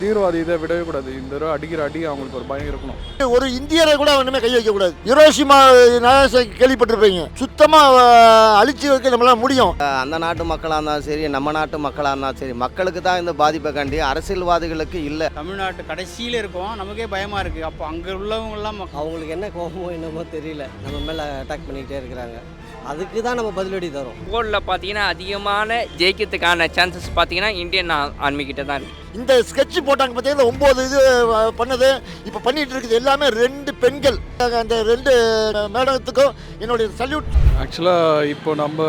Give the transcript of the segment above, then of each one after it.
தீவிரவாதி இதை விடவே கூடாது. இந்த தடவை அடிக்கிற அடி அவங்களுக்கு ஒரு பயம் இருக்கணும். ஒரு இந்தியரை கூட ஒன்றுமே கை வைக்கக்கூடாது. ஹிரோஷிமா நாகசாகி கேள்விப்பட்டிருப்பீங்க. சுத்தமாக அழிச்சு வைக்க நம்மளால முடியும். அந்த நாட்டு மக்களாக இருந்தாலும் சரி, நம்ம நாட்டு மக்களாக இருந்தாலும் சரி, மக்களுக்கு தான் இந்த பாதிப்பை கண்டி, அரசியல்வாதிகளுக்கு இல்லை. தமிழ்நாட்டு கடைசியில் இருக்கோம், நமக்கே பயமாக இருக்குது. அப்போ அங்கே உள்ளவங்கெல்லாம் அவங்களுக்கு என்ன கோபமோ என்னமோ தெரியல, நம்ம மேலே அட்டாக் பண்ணிக்கிட்டே இருக்கிறாங்க. அதுக்கு தான் நம்ம பதிலடி தரோம். போர்டில் பார்த்தீங்கன்னா அதிகமான ஜெயிக்கிறதுக்கான சான்சஸ் பார்த்தீங்கன்னா இந்தியன் ஆர்மி கிட்ட தான் இருக்குது. இந்த ஸ்கெட்ச் போட்டாங்க பார்த்தீங்கன்னா 9 இது பண்ணது இப்போ பண்ணிட்டு இருக்குது எல்லாமே 2 பெண்கள். அந்த 2 மேடத்துக்கும் என்னுடைய சல்யூட். ஆக்சுவலாக இப்போ நம்ம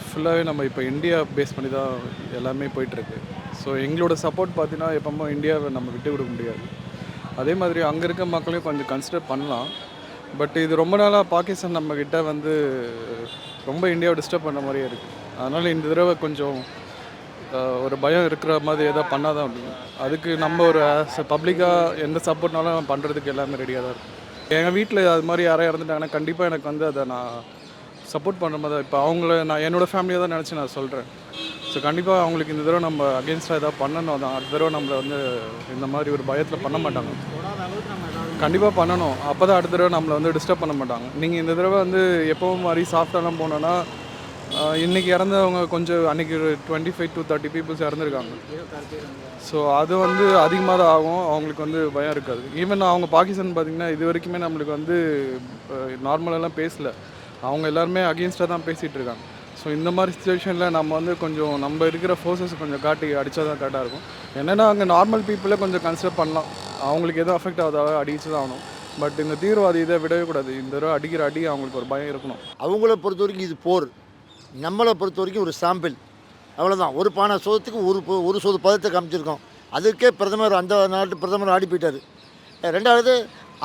ஃபுல்லாகவே நம்ம இப்போ இந்தியா பேஸ் பண்ணி தான் எல்லாமே போயிட்டுருக்கு. ஸோ எங்களோட சப்போர்ட் பார்த்தீங்கன்னா எப்போமோ இந்தியாவை நம்ம விட்டு கொடுக்க முடியாது. அதே மாதிரி அங்கே இருக்க மக்களையும் கொஞ்சம் கன்சிடர் பண்ணலாம். பட் இது ரொம்ப நாளாக பாகிஸ்தான் நம்மக்கிட்ட வந்து ரொம்ப இந்தியாவை டிஸ்டர்ப் பண்ண மாதிரியே இருக்குது. அதனால் இந்த தடவை கொஞ்சம் ஒரு பயம் இருக்கிற மாதிரி எதாவது பண்ணாதான் அப்படின்னு. அதுக்கு நம்ம ஒரு பப்ளிக்காக எந்த சப்போர்ட்னாலும் பண்ணுறதுக்கு எல்லாமே ரெடியாக தான் இருக்கும். எங்கள் வீட்டில் அது மாதிரி யாராவது இறந்துட்டாங்கன்னா கண்டிப்பாக எனக்கு வந்து அதை நான் சப்போர்ட் பண்ணுற மாதிரி தான். இப்போ அவங்கள நான் என்னோடய ஃபேமிலியை தான் நினச்சி நான் சொல்கிறேன். ஸோ கண்டிப்பாக அவங்களுக்கு இந்த தடவை நம்ம அகேன்ஸ்டாக எதாவது பண்ணணும் தான். அடுத்த தடவை நம்மளை வந்து இந்த மாதிரி ஒரு பயத்தில் பண்ண மாட்டாங்க. கண்டிப்பாக பண்ணணும். அப்போ தான் அடுத்த தடவை நம்மளை வந்து டிஸ்டர்ப் பண்ண மாட்டாங்க. நீங்கள் இந்த தடவை வந்து எப்போவும் மாதிரி சாஃப்டாலாம் போனோன்னா இன்றைக்கி இறந்தவங்க கொஞ்சம் அன்றைக்கி ஒரு 25 to 30 பீப்புள்ஸ் இறந்துருக்காங்க. ஸோ அது வந்து அதிகமாக தான் ஆகும். அவங்களுக்கு வந்து பயம் இருக்காது. ஈவன் அவங்க பாகிஸ்தான் பார்த்திங்கன்னா இது வரைக்குமே நம்மளுக்கு வந்து நார்மலாலாம் பேசலை. அவங்க எல்லாருமே அகெயின்ஸ்டாக தான் பேசிகிட்டு இருக்காங்க. ஸோ இந்த மாதிரி சுச்சுவேஷனில் நம்ம வந்து கொஞ்சம் நம்ம இருக்கிற ஃபோர்ஸஸ் கொஞ்சம் காட்டி அடித்தா தான் கரெக்டாக இருக்கும். என்னென்னா அங்கே நார்மல் பீப்புளை கொஞ்சம் கன்சிடர் பண்ணலாம். அவங்களுக்கு எதுவும் அஃபெக்ட் ஆகுதாக அடிச்சு தான் ஆகணும். பட் இந்த தீவிரவாதி இதை விடவே கூடாது. இந்த தடவை அடிக்கிற அடி அவங்களுக்கு ஒரு பயம் இருக்கணும். அவங்கள பொறுத்த வரைக்கும் இது போர், நம்மளை பொறுத்த வரைக்கும் ஒரு சாம்பிள். அவ்வளோதான். ஒரு பானை சோதத்துக்கு ஒரு சோது பதத்தை காமிச்சிருக்கோம். அதுக்கே பிரதமர் அந்த நாட்டு பிரதமர் ஆடி போயிட்டார். ரெண்டாவது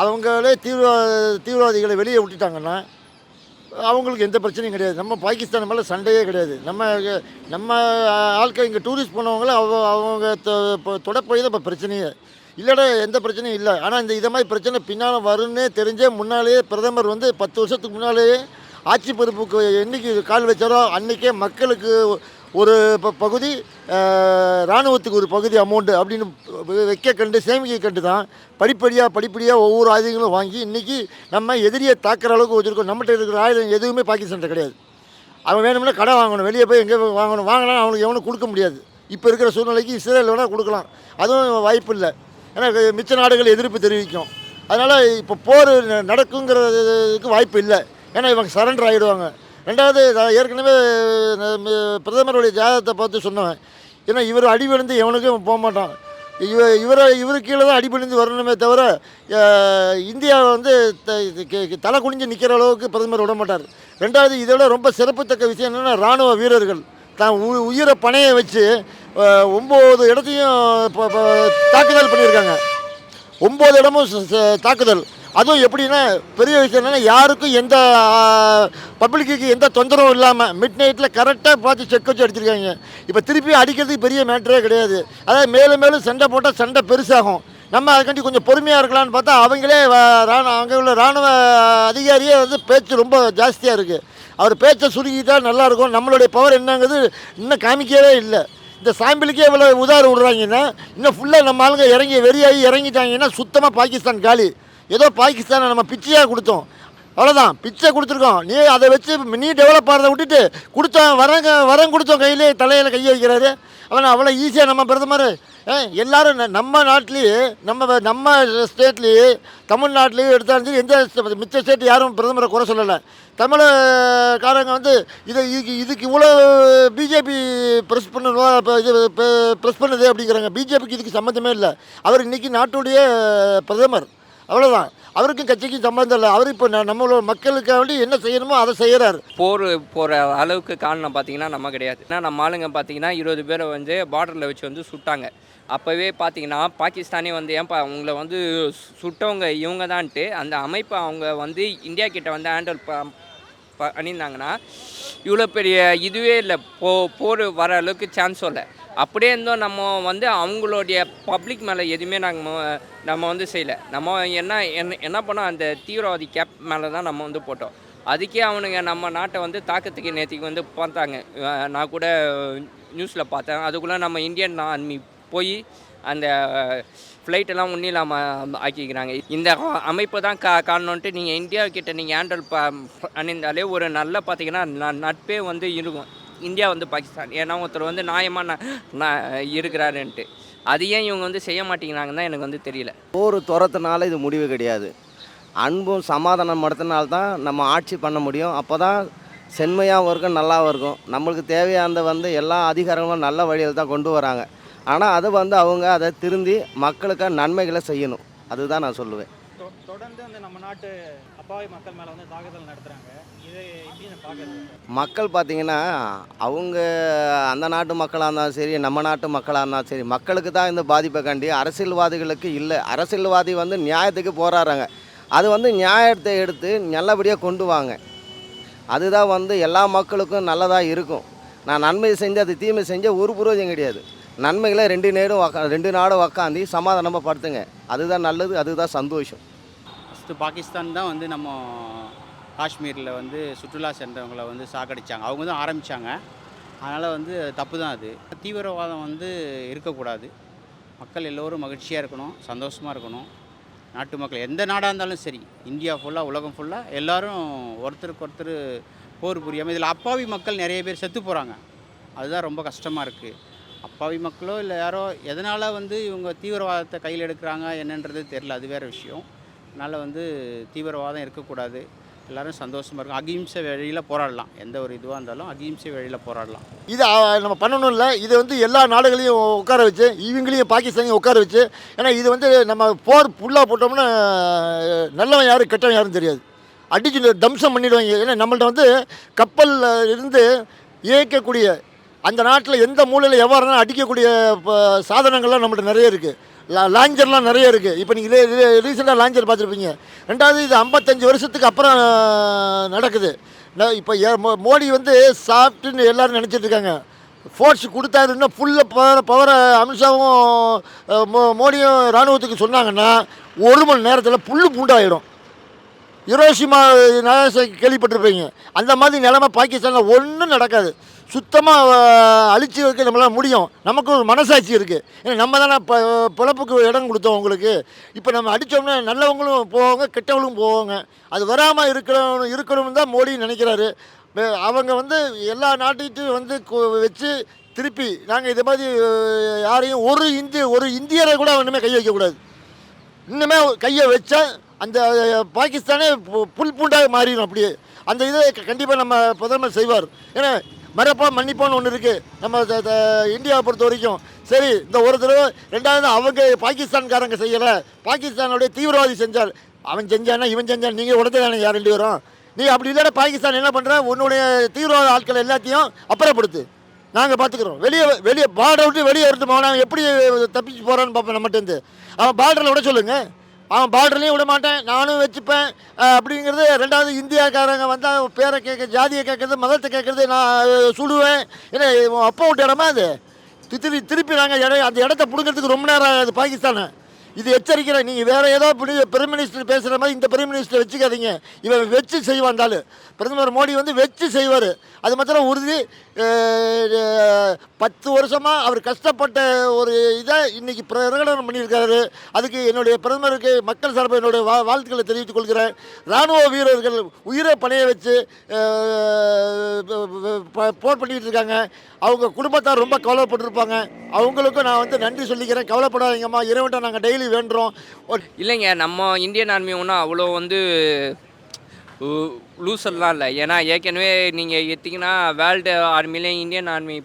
அவங்களே தீவிரவாதிகளை வெளியே விட்டுட்டாங்கன்னா அவங்களுக்கு எந்த பிரச்சனையும் கிடையாது. நம்ம பாகிஸ்தான் மேலே சண்டையே கிடையாது. நம்ம ஆட்கள் இங்கே டூரிஸ்ட் போனவங்கள அவங்க தொடப்போய் தான் இப்போ பிரச்சனையே இல்லைடா, எந்த பிரச்சனையும் இல்லை. ஆனால் இதை மாதிரி பிரச்சனை பின்னால் வரும்னே தெரிஞ்சே முன்னாலேயே பிரதமர் வந்து 10 வருஷத்துக்கு முன்னாலேயே ஆட்சி பொறுப்புக்கு என்றைக்கு கால் வச்சாரோ அன்றைக்கே மக்களுக்கு ஒரு பகுதி, இராணுவத்துக்கு ஒரு பகுதி அமௌண்ட்டு அப்படின்னு வைக்க கண்டு சேமிக்க கண்டு தான் படிப்படியாக ஒவ்வொரு ஆயுதங்களும் வாங்கி இன்றைக்கி நம்ம எதிரியை தாக்குற அளவுக்கு வச்சுருக்கோம். நம்மகிட்ட இருக்கிற ஆயுதம் எதுவுமே பாகிஸ்தான்கிட்ட கிடையாது. அவன் வேணும்னா கடை வாங்கணும், வெளியே போய் எங்கே வாங்கணும், வாங்கினா அவனுக்கு எவனும் கொடுக்க முடியாது. இப்போ இருக்கிற சூழ்நிலைக்கு இஸ்ரேல் வேணால் கொடுக்கலாம், அதுவும் வாய்ப்பு இல்லை. ஏன்னா மிச்ச நாடுகள் எதிர்ப்பு தெரிவிக்கும். அதனால் இப்போ போர் நடக்குங்கிறதுக்கு வாய்ப்பு இல்லை. ஏன்னா இவங்க சரண்டர் ஆகிடுவாங்க. ரெண்டாவது ஏற்கனவே பிரதமருடைய ஜாதகத்தை பார்த்து சொன்னேன். ஏன்னா இவர் அடி விழுந்து எவனுக்கும் போக மாட்டான். இவரு கீழே தான் அடி விழுந்து வரணுமே தவிர இந்தியாவை வந்து தலை குனிஞ்சு நிற்கிற அளவுக்கு பிரதமர் விட மாட்டார். ரெண்டாவது இதோட ரொம்ப சிறப்புத்தக்க விஷயம் என்னென்னா இராணுவ வீரர்கள் தான் உயிரை பணையை வச்சு 9 இடத்தையும் தாக்குதல் பண்ணியிருக்காங்க. 9 இடமும் தாக்குதல். அதுவும் எப்படின்னா பெரிய விஷயம் என்னென்னா யாருக்கும் எந்த பப்ளிக்கு எந்த தொந்தரவும் இல்லாமல் மிட் நைட்டில் கரெக்டாக பார்த்து செக் வச்சு அடிச்சிருக்காங்க. இப்போ திருப்பி அடிக்கிறதுக்கு பெரிய மேட்டரே கிடையாது. அதாவது மேலும் மேலும் சண்டை போட்டால் சண்டை பெருசாகும். நம்ம அதுக்காண்டி கொஞ்சம் பொறுமையாக இருக்கலாம்னு பார்த்தா அவங்களே அங்கே உள்ள இராணுவ அதிகாரியே வந்து பேச்சு ரொம்ப ஜாஸ்தியாக இருக்குது. அவர் பேச்சை சுருக்கிட்டால் நல்லாயிருக்கும். நம்மளுடைய பவர் என்னங்கிறது இன்னும் காமிக்கவே இல்லை. இந்த சாம்பிளுக்கே இவ்வளோ உதாரணம் விடுறாங்கன்னா இன்னும் ஃபுல்லாக நம்ம ஆளுங்க வெறியாகி இறங்கிட்டாங்கன்னா சுத்தமாக பாகிஸ்தான் காலி. ஏதோ பாகிஸ்தானை நம்ம பிச்சையாக கொடுத்தோம், அவ்வளோதான். பிச்சை கொடுத்துருக்கோம். நீ அதை வச்சு நீ டெவலப் ஆகிறத விட்டுட்டு கொடுத்தோம் வரம் கொடுத்தோம் கையிலே தலையில் கையை வைக்கிறாரு. அவனை அவ்வளோ ஈஸியாக நம்ம பிரதமர் எல்லோரும் நம்ம நாட்டிலேயே நம்ம ஸ்டேட்லேயே தமிழ்நாட்டிலேயே எடுத்தாலும் சரி எந்த மிச்ச ஸ்டேட் யாரும் பிரதமரை குறை சொல்லலை. தமிழ்காரங்க வந்து இதுக்கு இவ்வளோ பிஜேபி ப்ரெஸ் பண்ணுது அப்படிங்கிறாங்க. பிஜேபிக்கு இதுக்கு சம்மந்தமே இல்லை. அவர் இன்றைக்கி நாட்டுடைய பிரதமர், அவ்வளோதான். அவருக்கும் கட்சிக்கும் சம்மந்தம் இல்லை. அவர் இப்போ நம்மளோட மக்களுக்காக வேண்டி என்ன செய்யணுமோ அதை செய்கிறார். போர் போகிற அளவுக்கு காரணம் பார்த்தீங்கன்னா நம்ம கிடையாது. ஏன்னா நம்ம ஆளுங்க பார்த்தீங்கன்னா 20 பேரை வந்து பார்டரில் வச்சு வந்து சுட்டாங்க. அப்போவே பார்த்தீங்கன்னா பாகிஸ்தானே வந்து ஏன்பா அவங்கள வந்து சுட்டவங்க இவங்க தான்ட்டு அந்த அமைப்பை அவங்க வந்து இந்தியா கிட்ட வந்து ஹேண்டில் பண்ணியிருந்தாங்கன்னா இவ்வளோ பெரிய இதுவே இல்லை, போர் வர அளவுக்கு சான்ஸும் இல்லை. அப்படியே இருந்தோம் நம்ம வந்து அவங்களுடைய பப்ளிக் மேலே எதுவுமே நம்ம வந்து செய்யலை. நம்ம என்ன பண்ணோம், அந்த தீவிரவாதி கேப் மேலே தான் நம்ம வந்து போட்டோம். அதுக்கே அவனுங்க நம்ம நாட்டை வந்து தாக்கத்துக்கு நேற்றுக்கு வந்து பார்த்தாங்க. நான் கூட நியூஸில் பார்த்தேன். அதுக்குள்ளே நம்ம இந்தியன் ஆர்மி போய் ஆக்கிக்கிறாங்க. அந்த ஃப்ளைட்டெல்லாம் ஒன்றும் இல்லாமல் ஆக்கிக்கிறாங்க. இந்த அமைப்பு தான் காரணம்ன்ட்டு நீங்கள் இந்தியாக்கிட்ட நீங்கள் ஹேண்டில் பண்ணியிருந்தாலே ஒரு நல்ல பார்த்தீங்கன்னா நட்பே வந்து இருக்கும் இந்தியா வந்து பாகிஸ்தான். ஏன்னா ஒருத்தர் வந்து நியாயமாக இருக்கிறாருன்ட்டு. அது ஏன் இவங்க வந்து செய்ய மாட்டேங்கிறாங்கன்னு தான் எனக்கு வந்து தெரியல. போர் துரத்துனால இது முடிவு கிடையாது. அன்பும் சமாதானம் படுத்தினால்தான் நம்ம ஆட்சி பண்ண முடியும். அப்போ தான் செம்மையாகவும் இருக்கும், நல்லாவும் இருக்கும். நம்மளுக்கு தேவையானதை வந்து எல்லா அதிகாரங்களும் நல்ல வழியில் தான் கொண்டு வராங்க. ஆனால் அதை வந்து அவங்க அதை திருந்தி மக்களுக்கு நன்மைகளை செய்யணும். அதுதான் நான் சொல்லுவேன். தொடர்ந்து வந்து நம்ம நாட்டு அப்பாவி மக்கள் மேலே வந்து தாக்குதல் நடத்துகிறாங்க. இதை எப்படி நான் பார்க்குறது? மக்கள் பார்த்திங்கன்னா அவங்க அந்த நாட்டு மக்களாக இருந்தாலும் சரி, நம்ம நாட்டு மக்களாக இருந்தாலும் சரி, மக்களுக்கு தான் இந்த பாதிப்பை கண்டி அரசியல்வாதிகளுக்கு இல்லை. அரசியல்வாதி வந்து நியாயத்துக்கு போராடுறாங்க. அது வந்து நியாயத்தை எடுத்து நல்லபடியாக கொண்டு வாங்க. அதுதான் வந்து எல்லா மக்களுக்கும் நல்லதாக இருக்கும். நான் நன்மை செஞ்சு அது தீமை செஞ்ச ஒரு புரோஜனம் கிடையாது. நன்மைகளை ரெண்டு நாடும் உக்காந்து சமாதானமாக படுத்துங்க. அதுதான் நல்லது, அதுதான் சந்தோஷம். ஃபஸ்ட்டு பாகிஸ்தான் தான் வந்து நம்ம காஷ்மீரில் வந்து சுற்றுலா சென்றவங்களை வந்து சாகடிச்சாங்க. அவங்க தான் ஆரம்பித்தாங்க. அதனால் வந்து தப்பு தான் அது. தீவிரவாதம் வந்து இருக்கக்கூடாது. மக்கள் எல்லோரும் மகிழ்ச்சியாக இருக்கணும், சந்தோஷமாக இருக்கணும். நாட்டு மக்கள் எந்த நாடாக இருந்தாலும் சரி, இந்தியா ஃபுல்லாக, உலகம் ஃபுல்லாக எல்லோரும் ஒருத்தருக்கு ஒருத்தர் போர் புரியாமல் இதில் அப்பாவி மக்கள் நிறைய பேர் செத்து போகிறாங்க. அதுதான் ரொம்ப கஷ்டமாக இருக்குது. அப்பாவி மக்களோ இல்லை யாரோ எதனால் வந்து இவங்க தீவிரவாதத்தை கையில் எடுக்கிறாங்க என்னன்றது தெரில, அது வேறு விஷயம். அதனால் வந்து தீவிரவாதம் இருக்கக்கூடாது. எல்லோரும் சந்தோஷமாக இருக்கும். அகிம்சை வழியில் போராடலாம். எந்த ஒரு இதுவாக இருந்தாலும் அகிம்சை வழியில் போராடலாம். இது நம்ம பண்ணணும் இல்லை, இது வந்து எல்லா நாடுகளையும் உட்கார வச்சு, இவங்களையும் பாகிஸ்தானையும் உட்கார வச்சு. ஏன்னா இது வந்து நம்ம போர் ஃபுல்லாக போட்டோம்னா நல்லவன் யார் கெட்டவன் யாருன்னு தெரியாது. அடிச்சு தம்சம் பண்ணிடுவாங்க. ஏன்னா நம்மள்ட்ட வந்து கப்பலில் இருந்து இயக்கக்கூடிய அந்த நாட்டில் எந்த மூலையில் எவ்வாறுனா அடிக்கக்கூடிய சாதனங்கள்லாம் நம்மள்ட்ட நிறைய இருக்குது. லாஞ்சர்லாம் நிறைய இருக்குது. இப்போ நீங்கள் ரீசெண்டாக லாஞ்சர் பார்த்துருப்பீங்க. ரெண்டாவது இது 55 வருஷத்துக்கு அப்புறம் நடக்குது. இப்போ மோடி வந்து சாஃப்ட்டுன்னு எல்லோரும் நினச்சிட்டு இருக்காங்க. ஃபோர்ஸ் கொடுத்தாருன்னா ஃபுல்லாக பவரை அமித்ஷாவும் மோடியும் இராணுவத்துக்கு சொன்னாங்கன்னா 1 மணி நேரத்தில் பூண்டாயிடும். ஹிரோஷிமா கேள்விப்பட்டிருப்பீங்க. அந்த மாதிரி நிலைமை பாகிஸ்தானில் ஒன்றும் நடக்காது. சுத்தமாக அழிச்சு வைக்க நம்மளால் முடியும். நமக்கு ஒரு மனசாட்சி இருக்குது. ஏன்னா நம்ம தானே பிழப்புக்கு இடம் கொடுத்தோம் உங்களுக்கு. இப்போ நம்ம அடித்தோம்னா நல்லவங்களும் போவாங்க, கெட்டவங்களும் போவாங்க. அது வராமல் இருக்கணும்னு தான் மோடி நினைக்கிறாரு. அவங்க வந்து எல்லா நாட்டையும் வந்து வச்சு திருப்பி நாங்கள் இதை மாதிரி யாரையும் ஒரு இந்தியரை கூட இன்னுமே கை வைக்கக்கூடாது. இன்னுமே கையை வச்சா அந்த பாகிஸ்தானே பூண்டாக மாறிடும். அப்படியே அந்த இதை கண்டிப்பாக நம்ம பிரதமர் செய்வார். ஏன்னா மறப்போம் மன்னிப்போன்னு ஒன்று இருக்குது நம்ம இந்தியாவை பொறுத்த வரைக்கும். சரி, இந்த ஒரு தடவை. ரெண்டாவது அவங்க பாகிஸ்தான்காரங்க செய்யலை, பாகிஸ்தானுடைய தீவிரவாதி செஞ்சார். அவன் செஞ்சானா இவன் செஞ்சான், நீங்கள் உடனே தானே யார் 2 பேரும். நீ அப்படி இல்லைன்னா பாகிஸ்தான் என்ன பண்ணுற, உன்னுடைய தீவிரவாத ஆட்கள் எல்லாத்தையும் அப்புறப்படுத்து, நாங்கள் பார்த்துக்குறோம். வெளியே பார்டரை விட்டு வெளியே எடுத்து போனால் எப்படி தப்பிச்சு போகிறான்னு பார்ப்பேன். நம்மகிட்டேருந்து அவன் பார்டரில் விட சொல்லுங்கள். அவன் பார்டர்லேயும் விட மாட்டேன், நானும் வச்சுப்பேன் அப்படிங்கிறது. ரெண்டாவது இந்தியாக்காரங்க வந்தால் பேரை கேட்க, ஜாதியை கேட்குறது, மதத்தை கேட்குறது, நான் சுடுவேன். ஏன்னா அப்பா விட்ட இடமா அது. திருப்பி நாங்கள் அந்த இடத்த பிடுங்கிறதுக்கு ரொம்ப நேரம் ஆகுது பாகிஸ்தானை. இது எச்சரிக்கிறேன். நீங்கள் வேறு ஏதோ பிரைம் மினிஸ்டர் பேசுகிற மாதிரி இந்த பிரைம் மினிஸ்டர் வச்சுக்காதீங்க. இவன் வச்சு செய்வாந்தாலும் பிரதமர் மோடி வந்து வச்சு செய்வார். அது மாத்திரம் உறுதி. 10 வருஷமாக அவர் கஷ்டப்பட்ட ஒரு இதை இன்றைக்கி பிரகடனம் பண்ணியிருக்காரு. அதுக்கு என்னுடைய பிரதமருக்கு மக்கள் சார்பாக என்னுடைய வாழ்த்துக்களை தெரிவித்துக் கொள்கிறேன். இராணுவ வீரர்கள் உயிரை பணைய வச்சு போர் பண்ணிகிட்டு இருக்காங்க. அவங்க குடும்பத்தார் ரொம்ப கவலைப்பட்டிருப்பாங்க. அவங்களுக்கும் நான் வந்து நன்றி சொல்லிக்கிறேன். கவலைப்படாதீங்கம்மா, இறைவன்ட்ட நாங்கள் டெய்லி வேண்டுறோம். இல்லைங்க, நம்ம இந்தியன் ஆர்மி ஒன்றும் அவ்வளோ வந்து லூசர்லாம் இல்லை. ஏன்னா ஏற்கனவே நீங்கள் எடுத்திங்கன்னா வேர்ல்டு ஆர்மிலேயும் இந்தியன் ஆர்மி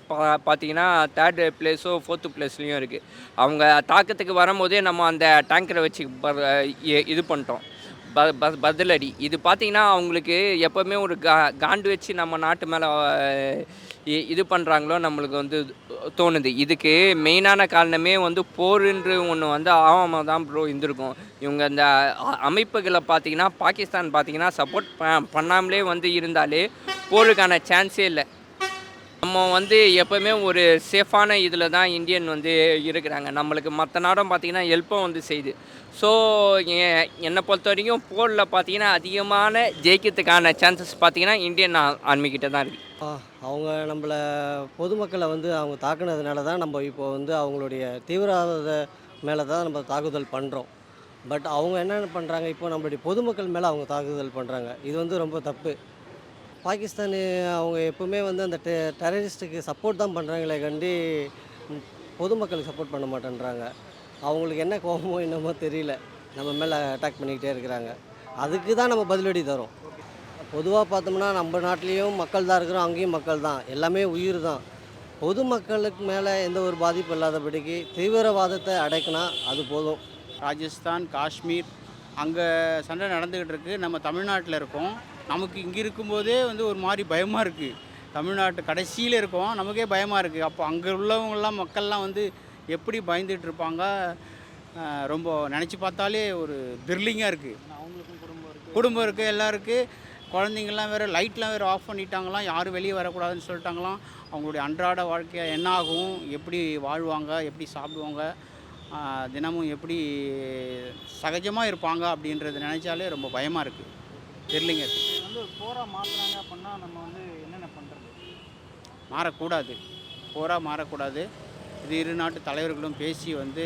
பார்த்தீங்கன்னா 3rd பிளேஸோ 4th பிளேஸ்லேயும் இருக்குது. அவங்க தாக்கத்துக்கு வரும்போதே நம்ம அந்த டேங்கரை வச்சு இது பண்ணிட்டோம், பதிலடி. இது பார்த்திங்கன்னா அவங்களுக்கு எப்போவுமே ஒரு காண்டு வச்சு நம்ம நாட்டு மேலே இது பண்ணுறாங்களோ நம்மளுக்கு வந்து தோணுது. இதுக்கு மெயினான காரணமே வந்து போருன்று ஒன்று வந்து ஆகாமல் தான் ப்ரோ இருந்திருக்கும். இவங்க இந்த அமைப்புகளை பார்த்திங்கன்னா பாகிஸ்தான் பார்த்திங்கன்னா சப்போர்ட் பண்ணாமலே வந்து இருந்தாலே போருக்கான சான்ஸே இல்லை. நம்ம வந்து எப்போவுமே ஒரு சேஃபான இதில் தான் இந்தியன் வந்து இருக்கிறாங்க. நம்மளுக்கு மற்ற நாடும் பார்த்திங்கன்னா ஹெல்ப்பும் வந்து செய்யுது. ஸோ என்னை பொறுத்த வரைக்கும் போலில் பார்த்திங்கன்னா அதிகமான ஜெயிக்கிறதுக்கான சான்சஸ் பார்த்திங்கன்னா இந்தியன் ஆர்மிக்கிட்ட தான் இருக்குது. அவங்க நம்மளை பொதுமக்களை வந்து அவங்க தாக்குனதுனால தான் நம்ம இப்போ வந்து அவங்களுடைய தீவிரவாத மேலே தான் நம்ம தாக்குதல் பண்ணுறோம். பட் அவங்க என்ன பண்ணுறாங்க, இப்போ நம்மளுடைய பொதுமக்கள் மேலே அவங்க தாக்குதல் பண்ணுறாங்க. இது வந்து ரொம்ப தப்பு. பாகிஸ்தான் அவங்க எப்போவுமே வந்து அந்த டெரரிஸ்ட்டுக்கு சப்போர்ட் தான் பண்ணுறாங்களே கண்டி பொதுமக்களுக்கு சப்போர்ட் பண்ண மாட்டேன்றாங்க. அவங்களுக்கு என்ன கோபமோ என்னமோ தெரியல, நம்ம மேலே அட்டாக் பண்ணிக்கிட்டே இருக்கிறாங்க. அதுக்கு தான் நம்ம பதிலடி தரோம். பொதுவாக பார்த்தோம்னா நம்ம நாட்டிலையும் மக்கள் தான் இருக்கிறோம், அங்கேயும் மக்கள் தான், எல்லாமே உயிர் தான். பொதுமக்களுக்கு மேலே எந்த ஒரு பாதிப்பு இல்லாதபடிக்கு தீவிரவாதத்தை அடைக்கினா அது போதும். ராஜஸ்தான், காஷ்மீர் அங்கே சண்டை நடந்துக்கிட்டு இருக்குது. நம்ம தமிழ்நாட்டில் இருக்கோம். நமக்கு இங்கே இருக்கும்போதே வந்து ஒரு மாதிரி பயமாக இருக்குது. தமிழ்நாட்டு கடைசியில் இருக்கோம், நமக்கே பயமாக இருக்குது. அப்போ அங்கே உள்ளவங்களாம் மக்கள்லாம் வந்து எப்படி பயந்துட்டு இருப்பாங்க, ரொம்ப நினச்சி பார்த்தாலே ஒரு த்ரில்லிங்காக இருக்குது. அவங்களுக்கும் குடும்பம் இருக்குது எல்லாம் இருக்குது. குழந்தைங்கள்லாம் வேறு லைட்லாம் வேறு ஆஃப் பண்ணிட்டாங்களாம், யாரும் வெளியே வரக்கூடாதுன்னு சொல்லிட்டாங்களாம். அவங்களுடைய அன்றாட வாழ்க்கை என்ன ஆகும், எப்படி வாழ்வாங்க, எப்படி சாப்பிடுவாங்க, தினமும் எப்படி சகஜமாக இருப்பாங்க அப்படின்றது நினச்சாலே ரொம்ப பயமாக இருக்குது. தெரியலிங்க. இது வந்து போராக மாற்றுறாங்க அப்படின்னா நம்ம வந்து என்னென்ன பண்ணுறது? மாறக்கூடாது, போராக மாறக்கூடாது. இது இரு நாட்டு தலைவர்களும் பேசி வந்து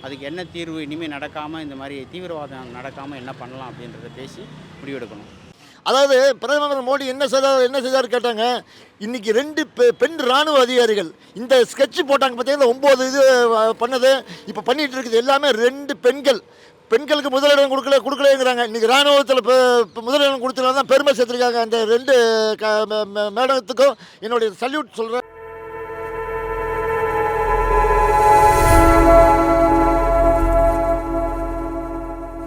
அதுக்கு என்ன தீர்வு, இனிமேல் நடக்காமல் இந்த மாதிரி தீவிரவாதம் நடக்காமல் என்ன பண்ணலாம் அப்படின்றத பேசி முடிவெடுக்கணும். அதாவது பிரதமர் மோடி என்ன செய்தார் கேட்டாங்க. இன்றைக்கி 2 பெண் இராணுவ அதிகாரிகள் இந்த ஸ்கெட்ச் போட்டாங்க பார்த்தீங்கன்னா 9 இது பண்ணது இப்போ பண்ணிகிட்டு இருக்குது எல்லாமே 2 பெண்கள். பெண்களுக்கு முதலிடம் கொடுக்கலங்கிறாங்க. இன்றைக்கி இராணுவத்தில் முதலிடம் கொடுத்ததுனால தான் பெருமை சேர்த்துருக்காங்க. அந்த 2 மேடத்துக்கும் என்னுடைய சல்யூட் சொல்கிறேன்.